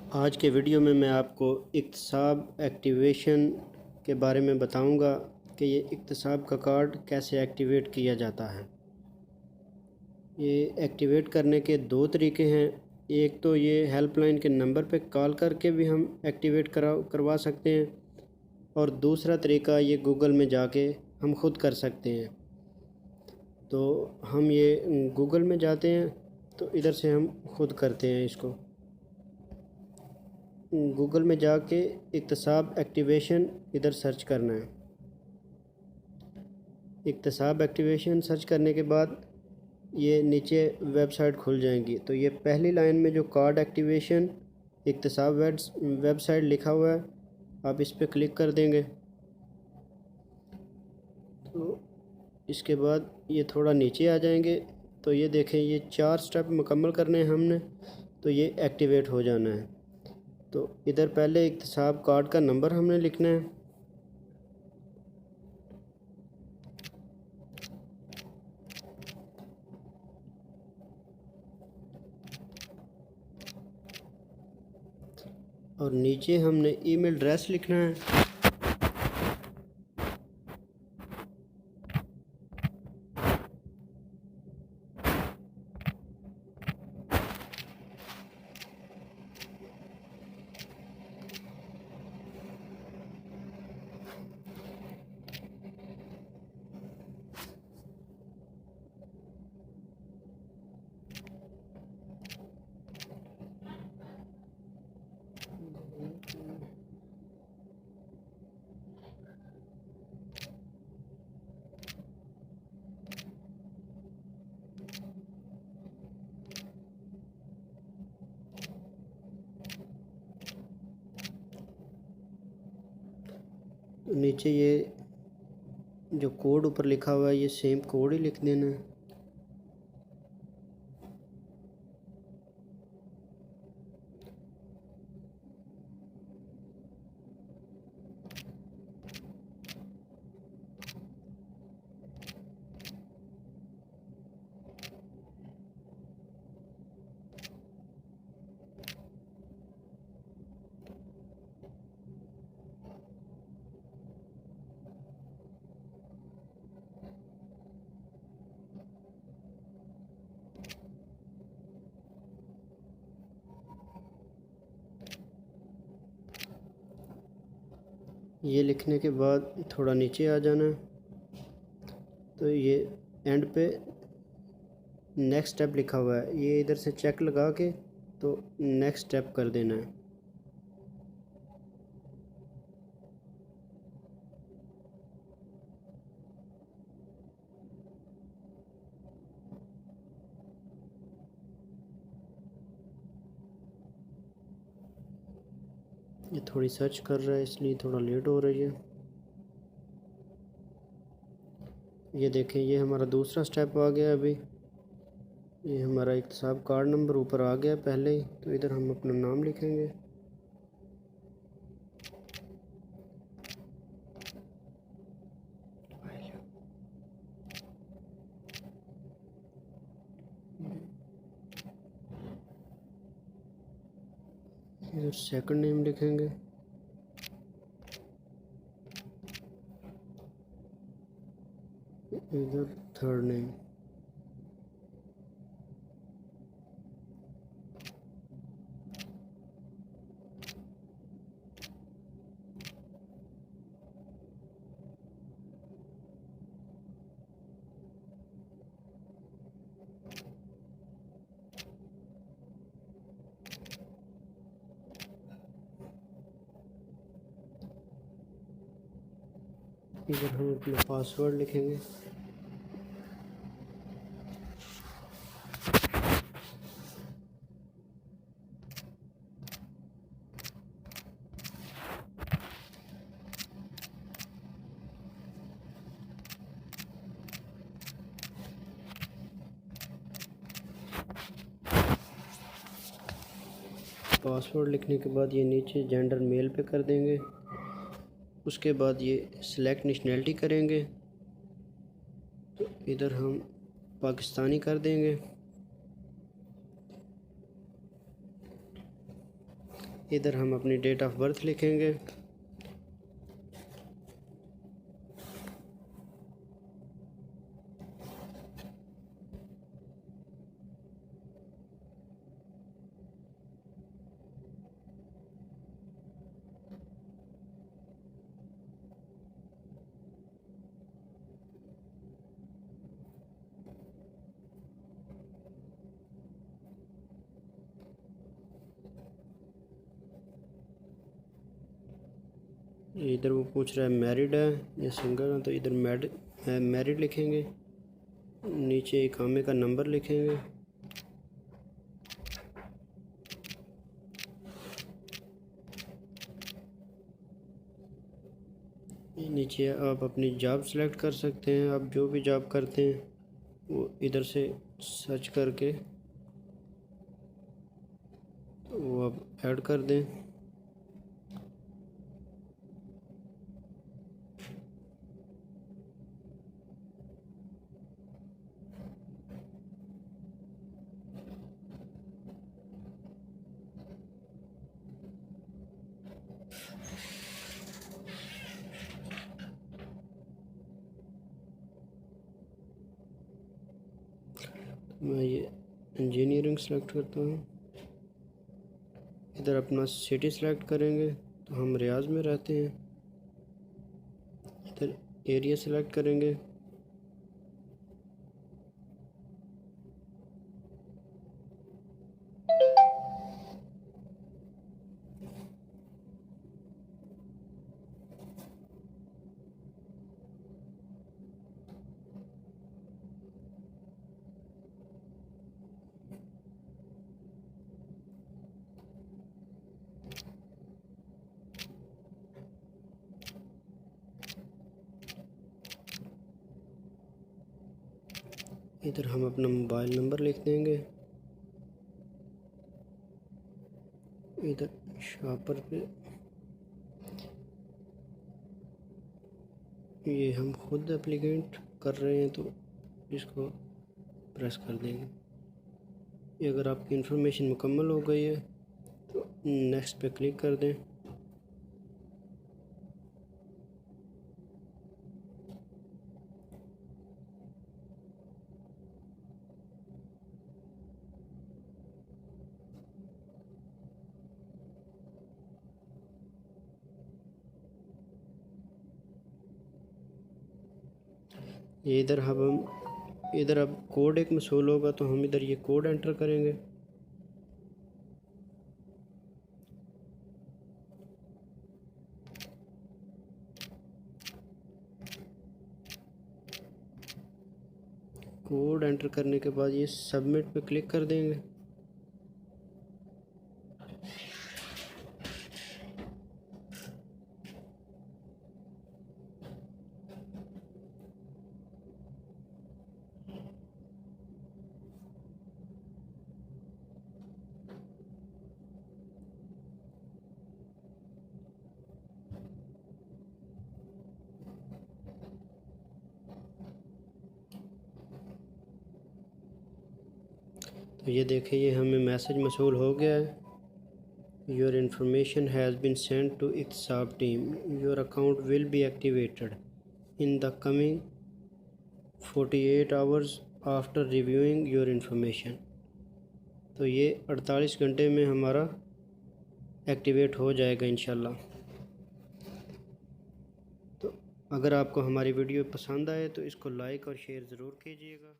आज के वीडियो में मैं आपको इक्तसाब एक्टिवेशन के बारे में बताऊंगा कि ये इक्तसाब का कार्ड कैसे एक्टिवेट किया जाता है। ये एक्टिवेट करने के दो तरीके हैं। एक तो ये हेल्पलाइन के नंबर पे कॉल करके भी हम एक्टिवेट करवा सकते हैं, और दूसरा तरीका ये गूगल में जाके हम ख़ुद कर सकते हैं। तो हम ये गूगल में जाते हैं, तो इधर से हम ख़ुद करते हैं इसको। गूगल में जाके इक्तसाब एक्टिवेशन इधर सर्च करना है। इक्तसाब एक्टिवेशन सर्च करने के बाद ये नीचे वेबसाइट खुल जाएंगी। तो ये पहली लाइन में जो कार्ड एक्टिवेशन इक्तसाब वेबसाइट लिखा हुआ है, आप इस पर क्लिक कर देंगे। तो इसके बाद ये थोड़ा नीचे आ जाएंगे। तो ये देखें, ये 4 स्टेप मुकम्मल करने हैं हमने, तो ये एक्टिवेट हो जाना है। तो इधर पहले इक्तसाब कार्ड का नंबर हमने लिखना है। और नीचे हमने ईमेल एड्रेस लिखना है। नीचे ये जो कोड ऊपर लिखा हुआ है, ये सेम कोड ही लिख देना है। ये लिखने के बाद थोड़ा नीचे आ जाना है। तो ये एंड पे नेक्स्ट स्टेप लिखा हुआ है, ये इधर से चेक लगा के तो नेक्स्ट स्टेप कर देना है। ये थोड़ी सर्च कर रहा है, इसलिए थोड़ा लेट हो रही है। ये देखें, ये हमारा दूसरा स्टेप आ गया। अभी ये हमारा इक्तसाब कार्ड नंबर ऊपर आ गया पहले ही। तो इधर हम अपना नाम लिखेंगे। इधर सेकंड नेम लिखेंगे। इधर थर्ड नेम। इधर हम अपना पासवर्ड लिखेंगे। पासवर्ड लिखने के बाद ये नीचे जेंडर मेल पे कर देंगे। उसके बाद ये सिलेक्ट नेशनैलिटी करेंगे, तो इधर हम पाकिस्तानी कर देंगे। इधर हम अपनी डेट ऑफ बर्थ लिखेंगे। इधर वो पूछ रहा है मैरिड है या सिंगल है, तो इधर मैरिड लिखेंगे। नीचे इकामे का नंबर लिखेंगे। नीचे आप अपनी जॉब सेलेक्ट कर सकते हैं। आप जो भी जॉब करते हैं वो इधर से सर्च करके तो वो आप ऐड कर दें। मैं ये इंजीनियरिंग सेलेक्ट करता हूँ। इधर अपना सिटी सेलेक्ट करेंगे तो हम रियाज में रहते हैं। इधर एरिया सेलेक्ट करेंगे। इधर हम अपना मोबाइल नंबर लिख देंगे। इधर शॉपर पे ये हम खुद एप्लीकेंट कर रहे हैं तो इसको प्रेस कर देंगे। ये अगर आपकी इंफॉर्मेशन मुकम्मल हो गई है तो नेक्स्ट पे क्लिक कर दें। ये इधर अब कोड एक मसूल होगा तो हम इधर ये कोड एंटर करेंगे। कोड एंटर करने के बाद ये सबमिट पे क्लिक कर देंगे। तो ये देखिए ये हमें मैसेज मसूल हो गया है। Your information has been send to इत्साब team. Your account will be activated in the coming 48 hours after reviewing your information. तो ये 48 घंटे में हमारा एक्टिवेट हो जाएगा इंशाल्लाह। तो अगर आपको हमारी वीडियो पसंद आए तो इसको लाइक और शेयर ज़रूर कीजिएगा।